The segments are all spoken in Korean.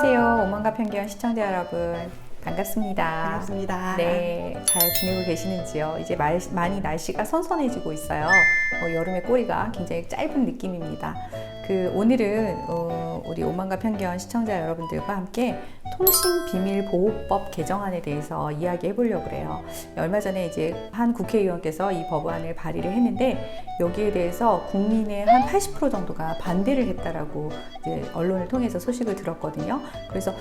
안녕하세요. 오만과 편견 시청자 여러분. 반갑습니다. 반갑습니다. 네, 잘 지내고 계시는지요? 이제 많이 날씨가 선선해지고 있어요. 여름의 꼬리가 굉장히 짧은 느낌입니다. 오늘은 우리 오만과 편견 시청자 여러분들과 함께 통신비밀보호법 개정안에 대해서 이야기해 보려고 그래요. 얼마 전에 이제 한 국회의원께서 이 법안을 발의를 했는데 여기에 대해서 국민의 한 80% 정도가 반대를 했다라고 이제 언론을 통해서 소식을 들었거든요. 그래서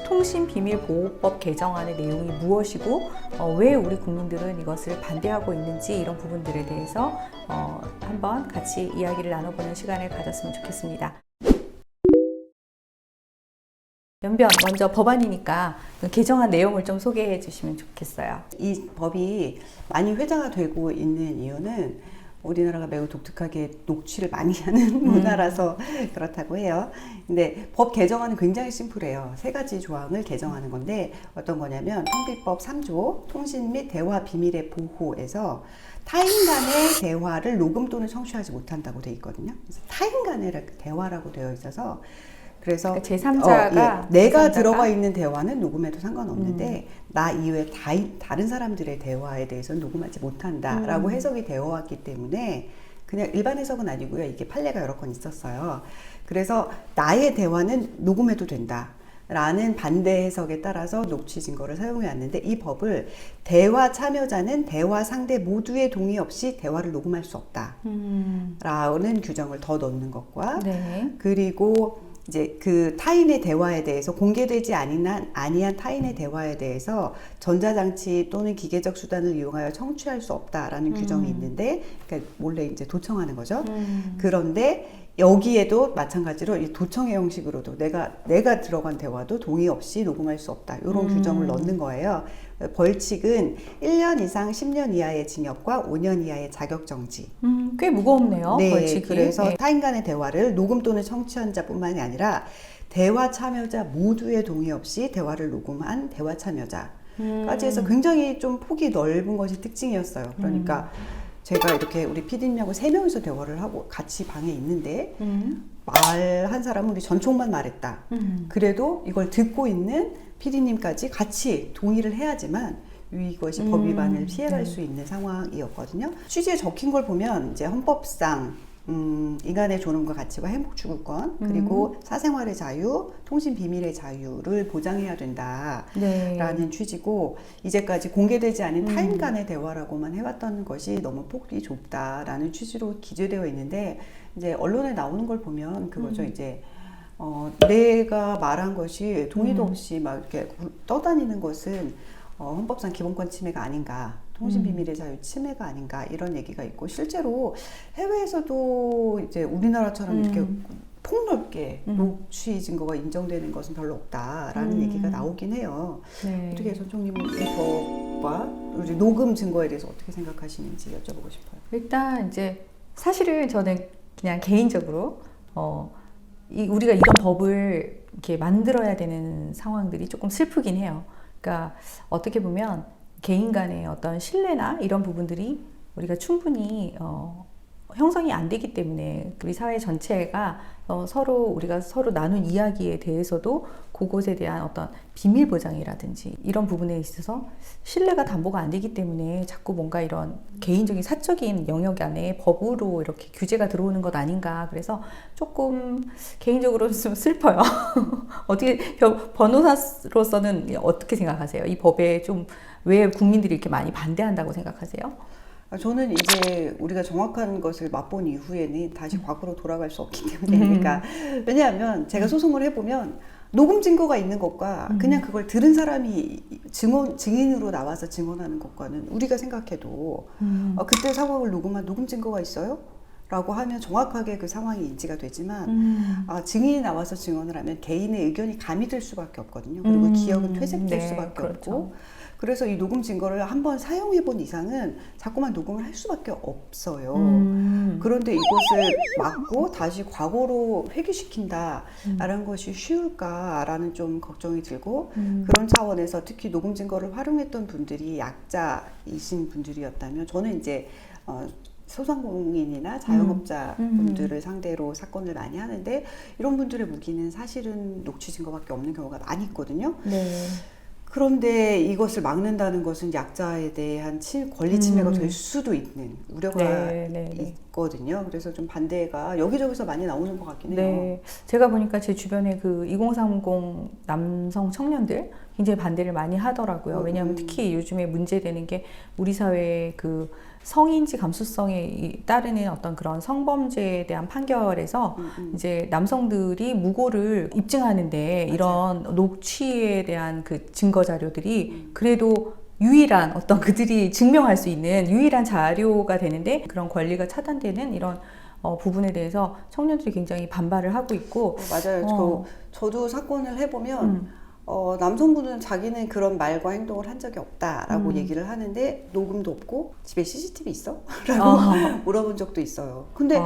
통신비밀보호법 개정안의 내용이 무엇이고 왜 우리 국민들은 이것을 반대하고 있는지 이런 부분들에 대해서 한번 같이 이야기를 나눠보는 시간을 가졌으면 좋겠습니다. 연변, 먼저 법안이니까 개정안 내용을 좀 소개해 주시면 좋겠어요. 이 법이 많이 회자가 되고 있는 이유는 우리나라가 매우 독특하게 녹취를 많이 하는 문화라서 그렇다고 해요. 근데 법 개정안은 굉장히 심플해요. 3가지 조항을 개정하는 건데 어떤 거냐면 통비법 3조 통신 및 대화 비밀의 보호에서 타인 간의 대화를 녹음 또는 청취하지 못한다고 되어 있거든요. 그래서 타인 간의 대화라고 되어 있어서 그래서 그러니까 제3자가 내가 들어가 있는 대화는 녹음해도 상관없는데 나 이외에 다른 사람들의 대화에 대해서는 녹음하지 못한다라고 해석이 되어 왔기 때문에 그냥 일반 해석은 아니고요. 이게 판례가 여러 건 있었어요. 그래서 나의 대화는 녹음해도 된다. 라는 반대 해석에 따라서 녹취 증거를 사용해 왔는데 이 법을 대화 참여자는 대화 상대 모두의 동의 없이 대화를 녹음할 수 없다. 라는 규정을 더 넣는 것과 네. 그리고 이제 그 타인의 대화에 대해서 공개되지 아니한 타인의 대화에 대해서 전자장치 또는 기계적 수단을 이용하여 청취할 수 없다라는 규정이 있는데, 그러니까 몰래 이제 도청하는 거죠. 그런데 여기에도 마찬가지로 이 도청의 형식으로도 내가 들어간 대화도 동의 없이 녹음할 수 없다. 이런 규정을 넣는 거예요. 벌칙은 1년 이상 10년 이하의 징역과 5년 이하의 자격정지. 꽤 무겁네요. 네, 벌칙이. 그래서 네. 타인 간의 대화를 녹음 또는 청취한 자뿐만이 아니라 대화 참여자 모두의 동의 없이 대화를 녹음한 대화 참여자까지 해서 굉장히 좀 폭이 넓은 것이 특징이었어요. 그러니까 제가 이렇게 우리 PD님하고 3명이서 대화를 하고 같이 방에 있는데 말한 사람은 우리 전총만 말했다. 그래도 이걸 듣고 있는 PD님까지 같이 동의를 해야지만 이것이 법 위반을 피해갈 수 있는 상황이었거든요. 취지에 적힌 걸 보면 이제 헌법상 인간의 존엄과 가치와 행복 추구권 그리고 사생활의 자유, 통신 비밀의 자유를 보장해야 된다라는 취지고 이제까지 공개되지 않은 타인 간의 대화라고만 해왔던 것이 너무 폭이 좁다라는 취지로 기재되어 있는데 이제 언론에 나오는 걸 보면 그거죠. 이제 내가 말한 것이 동의도 없이 막 이렇게 떠다니는 것은 헌법상 기본권 침해가 아닌가, 통신비밀의 자유 침해가 아닌가 이런 얘기가 있고 실제로 해외에서도 이제 우리나라처럼 이렇게 폭넓게 녹취 증거가 인정되는 것은 별로 없다라는 얘기가 나오긴 해요. 네. 어떻게 선총님은 이 법과 우리 녹음 증거에 대해서 어떻게 생각하시는지 여쭤보고 싶어요. 일단 이제 사실은 저는 그냥 개인적으로 우리가 이런 법을 이렇게 만들어야 되는 상황들이 조금 슬프긴 해요. 그러니까 어떻게 보면 개인 간의 어떤 신뢰나 이런 부분들이 우리가 충분히 형성이 안 되기 때문에 우리 사회 전체가 우리가 서로 나눈 이야기에 대해서도 그것에 대한 어떤 비밀 보장이라든지 이런 부분에 있어서 신뢰가 담보가 안 되기 때문에 자꾸 뭔가 이런 개인적인 사적인 영역 안에 법으로 이렇게 규제가 들어오는 것 아닌가. 그래서 조금 개인적으로 좀 슬퍼요. 어떻게 변호사로서는 어떻게 생각하세요? 이 법에 좀 왜 국민들이 이렇게 많이 반대한다고 생각하세요? 저는 이제 우리가 정확한 것을 맛본 이후에는 다시 과거로 돌아갈 수 없기 때문에 그러니까 왜냐하면 제가 소송을 해보면 녹음 증거가 있는 것과 그냥 그걸 들은 사람이 증인으로 나와서 증언하는 것과는 우리가 생각해도 그때 상황을 녹음한 녹음 증거가 있어요? 라고 하면 정확하게 그 상황이 인지가 되지만 증인이 나와서 증언을 하면 개인의 의견이 가미될 수밖에 없거든요. 그리고 기억은 퇴색될 수밖에 그렇죠. 없고 그래서 이 녹음 증거를 한번 사용해 본 이상은 자꾸만 녹음을 할 수밖에 없어요. 그런데 이것을 막고 다시 과거로 회귀시킨다라는 것이 쉬울까라는 좀 걱정이 들고 그런 차원에서 특히 녹음 증거를 활용했던 분들이 약자이신 분들이었다면 저는 이제 소상공인이나 자영업자 분들을 상대로 사건을 많이 하는데 이런 분들의 무기는 사실은 녹취 증거밖에 없는 경우가 많이 있거든요. 네. 그런데 이것을 막는다는 것은 약자에 대한 권리 침해가 될 수도 있는 우려가 있거든요. 그래서 좀 반대가 여기저기서 많이 나오는 것 같긴 해요. 네. 제가 보니까 제 주변에 그 2030 남성 청년들 굉장히 반대를 많이 하더라고요. 왜냐하면 특히 요즘에 문제되는 게 우리 사회의 그 성인지 감수성에 따르는 어떤 그런 성범죄에 대한 판결에서 이제 남성들이 무고를 입증하는데 이런 녹취에 대한 그 증거 자료들이 그래도 유일한 어떤 그들이 증명할 수 있는 유일한 자료가 되는데 그런 권리가 차단되는 이런 부분에 대해서 청년들이 굉장히 반발을 하고 있고 맞아요. 저도 사건을 해보면 남성분은 자기는 그런 말과 행동을 한 적이 없다라고 얘기를 하는데 녹음도 없고 집에 CCTV 있어? 라고 물어본 적도 있어요. 근데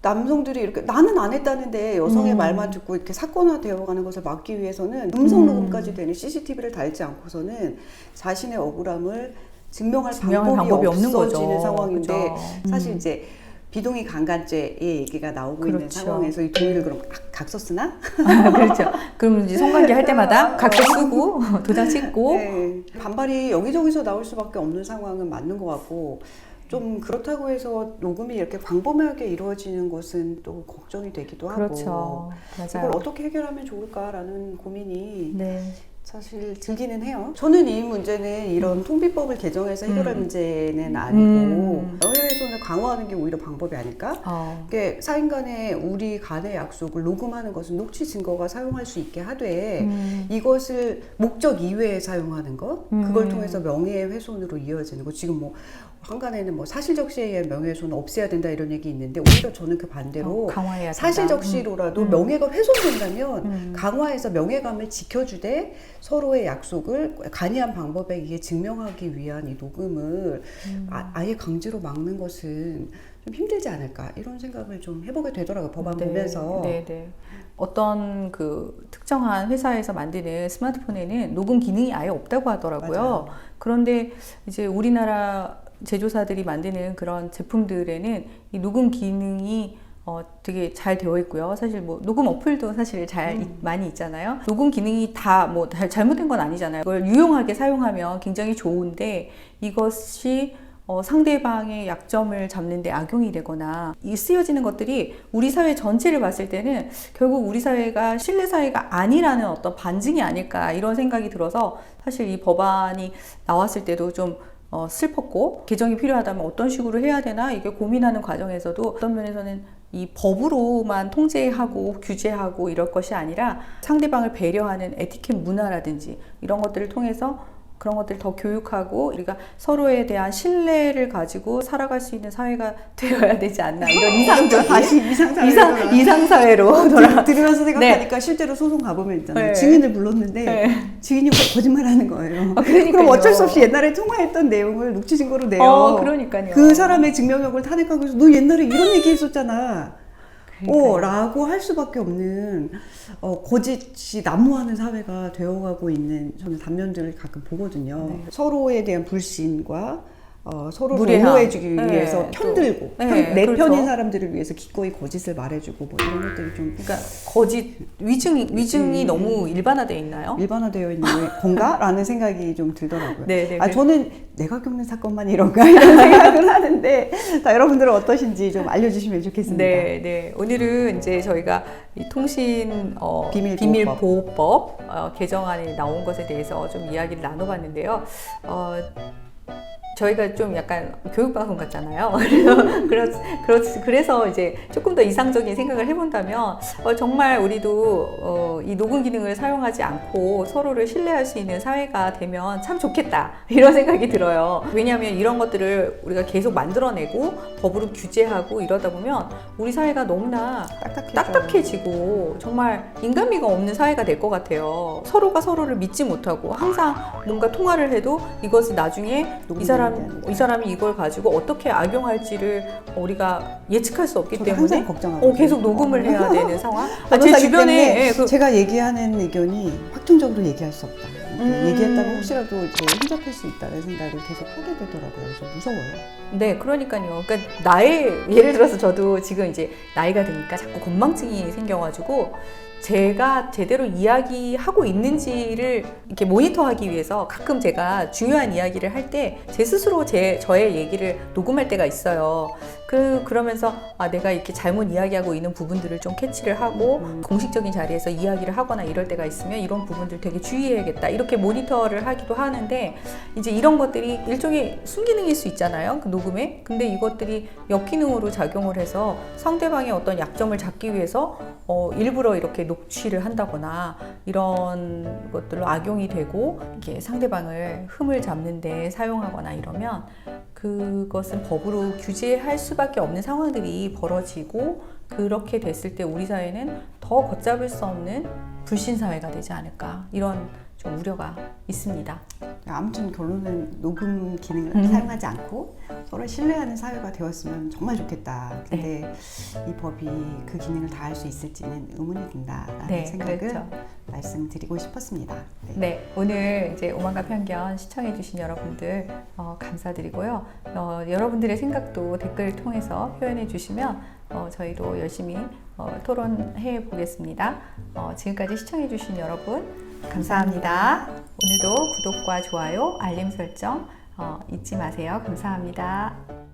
남성들이 이렇게 나는 안 했다는데 여성의 말만 듣고 이렇게 사건화 되어가는 것을 막기 위해서는 음성 녹음까지 되는 CCTV를 달지 않고서는 자신의 억울함을 증명할 방법이 없는 거죠. 상황인데 사실 이제 비동의 강간죄의 얘기가 나오고 있는 상황에서 이 동의를 그럼 각서 쓰나? 그렇죠. 그럼 이제 성관계 할 때마다 각서 쓰고 도장 찍고 반발이 여기저기서 나올 수밖에 없는 상황은 맞는 것 같고 좀 그렇다고 해서 녹음이 이렇게 광범위하게 이루어지는 것은 또 걱정이 되기도 하고 그렇죠. 맞아요. 이걸 어떻게 해결하면 좋을까라는 고민이 사실 들기는 해요. 저는 이 문제는 이런 통비법을 개정해서 해결할 문제는 아니고 명예훼손을 강화하는 게 오히려 방법이 아닐까? 이게 사인 간의 우리 간의 약속을 녹음하는 것은 녹취 증거가 사용할 수 있게 하되 이것을 목적 이외에 사용하는 것 그걸 통해서 명예훼손으로 이어지는 거 지금 뭐 한간에는 뭐 사실적시에 의한 명예훼손을 없애야 된다 이런 얘기 있는데 오히려 저는 그 반대로 강화해야 된다. 사실적시로라도 명예가 훼손된다면 강화해서 명예감을 지켜주되 서로의 약속을 간이한 방법에 의해 증명하기 위한 이 녹음을 아예 강제로 막는 것은 좀 힘들지 않을까 이런 생각을 좀 해보게 되더라고요. 법안 보면서. 어떤 그 특정한 회사에서 만드는 스마트폰에는 녹음 기능이 아예 없다고 하더라고요. 맞아요. 그런데 이제 우리나라 제조사들이 만드는 그런 제품들에는 이 녹음 기능이 되게 잘 되어 있고요. 사실 뭐 녹음 어플도 사실 많이 있잖아요. 녹음 기능이 다 뭐 잘못된 건 아니잖아요. 그걸 유용하게 사용하면 굉장히 좋은데 이것이 상대방의 약점을 잡는 데 악용이 되거나 이 쓰여지는 것들이 우리 사회 전체를 봤을 때는 결국 우리 사회가 신뢰 사회가 아니라는 어떤 반증이 아닐까 이런 생각이 들어서 사실 이 법안이 나왔을 때도 좀 슬펐고 개정이 필요하다면 어떤 식으로 해야 되나 이게 고민하는 과정에서도 어떤 면에서는 이 법으로만 통제하고 규제하고 이럴 것이 아니라 상대방을 배려하는 에티켓 문화라든지 이런 것들을 통해서 그런 것들을 더 교육하고 우리가 서로에 대한 신뢰를 가지고 살아갈 수 있는 사회가 되어야 되지 않나 이런 이상적인 다시 이상사회로 들으면서 생각하니까 실제로 소송 가보면 있잖아요. 증인을 불렀는데 증인이 거짓말하는 거예요. 그럼 어쩔 수 없이 옛날에 통화했던 내용을 녹취 증거로 내요. 그러니까요. 그 사람의 증명력을 탄핵하고 해서 너 옛날에 이런 얘기 했었잖아. 라고 할 수밖에 없는 거짓이 난무하는 사회가 되어가고 있는 저는 단면들을 가끔 보거든요. 서로에 대한 불신과 서로를 옹호해주기 위해서 편들고 내 편인 사람들을 위해서 기꺼이 거짓을 말해주고 뭐 이런 것들이 좀 그러니까 거짓 위증이 너무 일반화되어 있나요? 일반화되어 있는 건가라는 생각이 좀 들더라고요. 네. 저는 내가 겪는 사건만 이런가 이런 생각을 하는데 다 여러분들은 어떠신지 좀 알려주시면 좋겠습니다. 네. 오늘은 이제 저희가 이 통신 비밀보호법 개정안이 나온 것에 대해서 좀 이야기를 나눠봤는데요. 저희가 좀 약간 교육방송 같잖아요. 그래서 이제 조금 더 이상적인 생각을 해본다면 정말 우리도 이 녹음 기능을 사용하지 않고 서로를 신뢰할 수 있는 사회가 되면 참 좋겠다 이런 생각이 들어요. 왜냐하면 이런 것들을 우리가 계속 만들어내고 법으로 규제하고 이러다 보면 우리 사회가 너무나 딱딱해지고 정말 인간미가 없는 사회가 될 것 같아요. 서로가 서로를 믿지 못하고 항상 뭔가 통화를 해도 이것이 나중에 이 사람이 이걸 가지고 어떻게 악용할지를 우리가 예측할 수 없기 때문에 계속 녹음을 해야 되는 상황. 제 주변에 제가 얘기하는 의견이 확정적으로 얘기할 수 없다. 얘기했다가 혹시라도 이제 혼잡할 수 있다는 생각을 계속 하게 되더라고요. 그래서 무서워요. 네, 그러니까요. 그러니까 예를 들어서 저도 지금 이제 나이가 드니까 자꾸 건망증이 생겨가지고 제가 제대로 이야기하고 있는지를 이렇게 모니터하기 위해서 가끔 제가 중요한 이야기를 할 때 제 스스로 저의 얘기를 녹음할 때가 있어요. 그러면서 내가 이렇게 잘못 이야기하고 있는 부분들을 좀 캐치를 하고 공식적인 자리에서 이야기를 하거나 이럴 때가 있으면 이런 부분들 되게 주의해야겠다. 이렇게 모니터를 하기도 하는데 이제 이런 것들이 일종의 순기능일 수 있잖아요. 그 녹음에. 근데 이것들이 역기능으로 작용을 해서 상대방의 어떤 약점을 잡기 위해서 일부러 이렇게 녹취를 한다거나 이런 것들로 악용이 되고 이렇게 상대방을 흠을 잡는 데 사용하거나 이러면 그것은 법으로 규제할 수밖에 없는 상황들이 벌어지고 그렇게 됐을 때 우리 사회는 더 걷잡을 수 없는 불신 사회가 되지 않을까 이런 좀 우려가 있습니다. 아무튼 결론은 녹음 기능을 사용하지 않고 서로 신뢰하는 사회가 되었으면 정말 좋겠다. 근데 이 법이 그 기능을 다할 수 있을지는 의문이 든다라는 생각을 그렇죠. 말씀드리고 싶었습니다. 네, 오늘 이제 오만과 편견 시청해주신 여러분들 감사드리고요. 여러분들의 생각도 댓글을 통해서 표현해주시면 저희도 열심히 토론해 보겠습니다. 지금까지 시청해주신 여러분 감사합니다. 오늘도 구독과 좋아요, 알림 설정 잊지 마세요. 감사합니다.